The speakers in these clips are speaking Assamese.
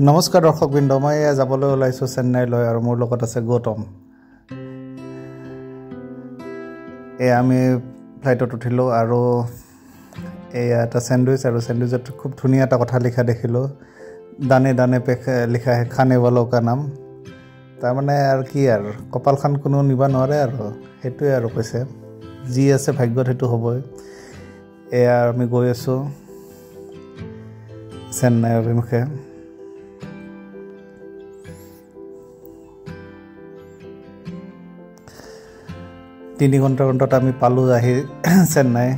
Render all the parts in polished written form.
নমস্কাৰ দৰ্শকবৃন্দ, মই যাবলৈ ওলাইছোঁ চেন্নাইলৈ আৰু মোৰ লগত আছে গৌতম। আমি ফ্লাইটত উঠিলোঁ আৰু এটা চেণ্ডউইচ আৰু চেণ্ডউইচত খুব ধুনীয়া এটা কথা লিখা দেখিলোঁ, দানে দানে পে লিখা হে খানে ৱালো কা নাম। তাৰমানে আৰু কি আৰু কপালখন কোনো নিব নোৱাৰে আৰু সেইটোৱে আৰু কৈছে, যি আছে ভাগ্যত সেইটো হ'বই। আমি গৈ আছোঁ চেন্নাই অভিমুখে। তিনি ঘণ্টাৰ অন্তত আমি পালোঁ আহি চেন্নাই।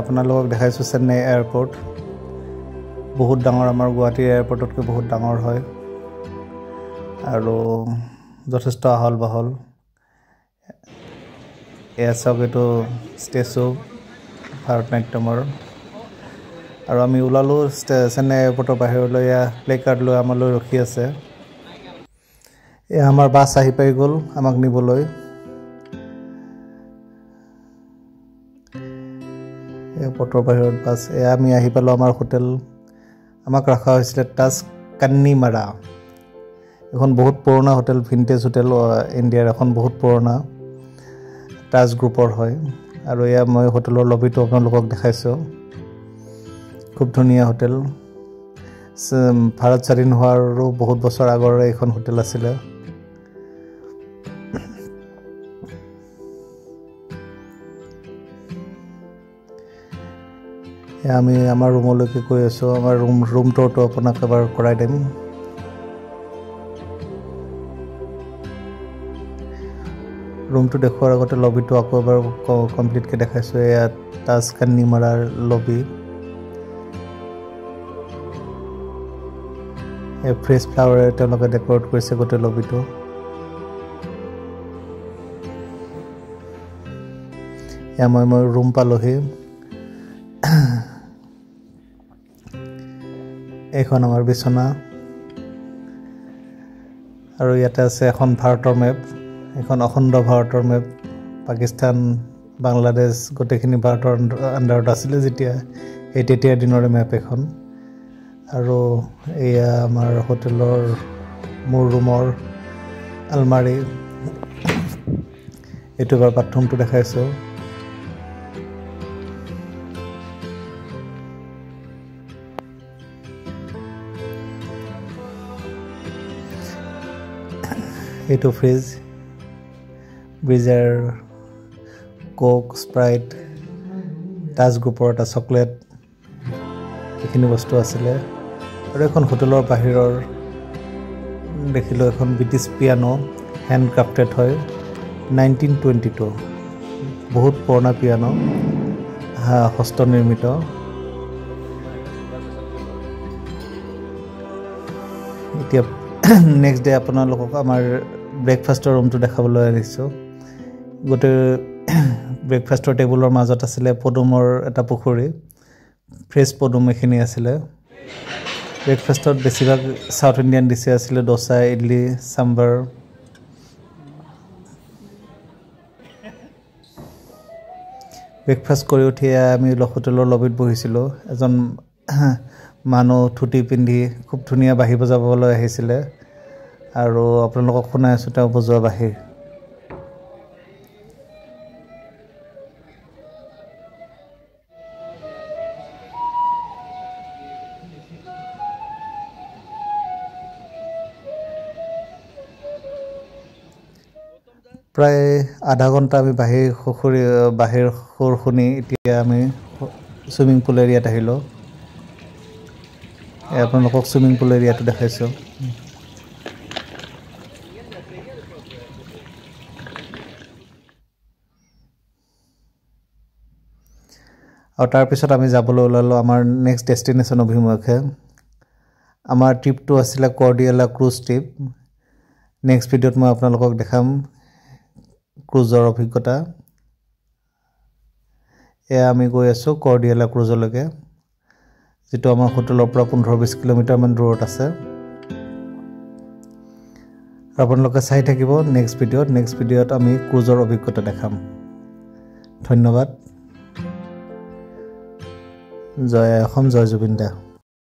আপোনালোকক দেখাইছোঁ চেন্নাই এয়াৰপৰ্ট, বহুত ডাঙৰ, আমাৰ গুৱাহাটী এয়াৰপৰ্টতকৈ বহুত ডাঙৰ হয় আৰু যথেষ্ট আহল বাহল। এয়া চাওক, এইটো ষ্টেচু ভাৰত নাট্যমৰ। আৰু আমি ওলালোঁ চেন্নাই এয়াৰপৰ্টৰ বাহিৰলৈ। এয়া প্লে কাৰ্ড লৈ আমালৈ ৰখি আছে। এয়া আমাৰ বাছ আহি পাই গ'ল আমাক নিবলৈ। এয়াৰপৰ্টৰ বাহিৰত বাছ। এয়া আমি আহি পালোঁ আমাৰ হোটেল। আমাক ৰখা হৈছিলে তাজ কান্নিমাৰা। এখন বহুত পুৰণা হোটেল, ভিনটেজ হোটেল, ইণ্ডিয়াৰ এখন বহুত পুৰণা তাজ গ্ৰুপৰ হয়। আৰু এয়া মই হোটেলৰ লবিটো আপোনালোকক দেখাইছোঁ, খুব ধুনীয়া হোটেল। ভাৰত স্বাধীন হোৱাৰো বহুত বছৰ আগৰে এইখন হোটেল আছিলে। আমি আমাৰ ৰুমলৈকে গৈ আছোঁ। আমাৰ ৰুম টুৰটো আপোনাক এবাৰ কৰাই দিম। ৰুমটো দেখুৱাৰ আগতে লবিটো আকৌ এবাৰ কমপ্লিটকৈ দেখাইছোঁ। এয়া তাজ কান্নিমাৰাৰ লবি। ফ্ৰেছ ফ্লাৱাৰে তেওঁলোকে ডেক'ৰেট কৰিছে গোটেই লবিটো। এয়া মই ৰুম পালোহি। এইখন আমাৰ বিচনা আৰু ইয়াতে আছে এখন ভাৰতৰ মেপ, এখন অখণ্ড ভাৰতৰ মেপ। পাকিস্তান, বাংলাদেশ গোটেইখিনি ভাৰতৰ আণ্ডাৰত আছিলে যেতিয়া, সেই তেতিয়াৰ দিনৰে মেপ এখন। আৰু এয়া আমাৰ হোটেলৰ মোৰ ৰুমৰ আলমাৰী। এইটো এবাৰ বাথৰুমটো দেখাইছোঁ। এইটো ফ্ৰিজ, ব্ৰিজাৰ, কোক, স্প্ৰাইট, তাজ গ্ৰুপৰ এটা চকলেট, এইখিনি বস্তু আছিলে। আৰু এখন হোটেলৰ বাহিৰৰ দেখিলোঁ এখন ব্ৰিটিছ পিয়ানো, হেণ্ডক্ৰাফ্টেড হয়, 1922, বহুত পুৰণা পিয়ানো, হস্তনিৰ্মিত। এতিয়া নেক্সট ডে আপোনালোকক আমাৰ ব্ৰেকফাষ্টৰ ৰুমটো দেখাবলৈ আনিছোঁ। গোটেই ব্ৰেকফাষ্টৰ টেবুলৰ মাজত আছিলে পদুমৰ এটা পুখুৰী, ফ্ৰেছ পদুম এইখিনি আছিলে। ব্ৰেকফাষ্টত বেছিভাগ চাউথ ইণ্ডিয়ান ডিছে আছিলে, ডোচা, ইডলি, চাম্বাৰ। ব্ৰেকফাষ্ট কৰি উঠি আমি হোটেলৰ লবিত বহিছিলোঁ। এজন মানুহ ধুতি পিন্ধি খুব ধুনীয়া বাঁহী বজাবলৈ আহিছিলে আৰু আপোনালোকক শুনাই আছোঁ তেওঁ বজোৱা বাঁহী। প্ৰায় আধা ঘণ্টা আমি বাঁহীৰ সুৰ শুনি এতিয়া আমি চুইমিং পুল এৰিয়াত আহিলোঁ। আপোনালোকক চুইমিং পুল এৰিয়াটো দেখাইছোঁ। আৰু তাৰপিছত আমি যাবলৈ ওলালোঁ আমাৰ নেক্সট ডেষ্টিনেশ্যন অভিমুখে। আমাৰ ট্ৰিপটো আছিলে কৰ্ডিয়ালা ক্ৰুজ ট্ৰিপ। নেক্সট ভিডিঅ'ত মই আপোনালোকক দেখাম ক্ৰুজৰ অভিজ্ঞতা। এয়া আমি গৈ আছোঁ কৰ্ডিয়ালা ক্ৰুজলৈকে, যিটো আমাৰ হোটেলৰ পৰা 15-20 কিলোমিটাৰমান দূৰত আছে। আপোনালোকে চাই থাকিব নেক্সট ভিডিঅ'ত আমি ক্ৰুজৰ অভিজ্ঞতা দেখাম। ধন্যবাদ। জয় অসম, জয় জুবিন দা।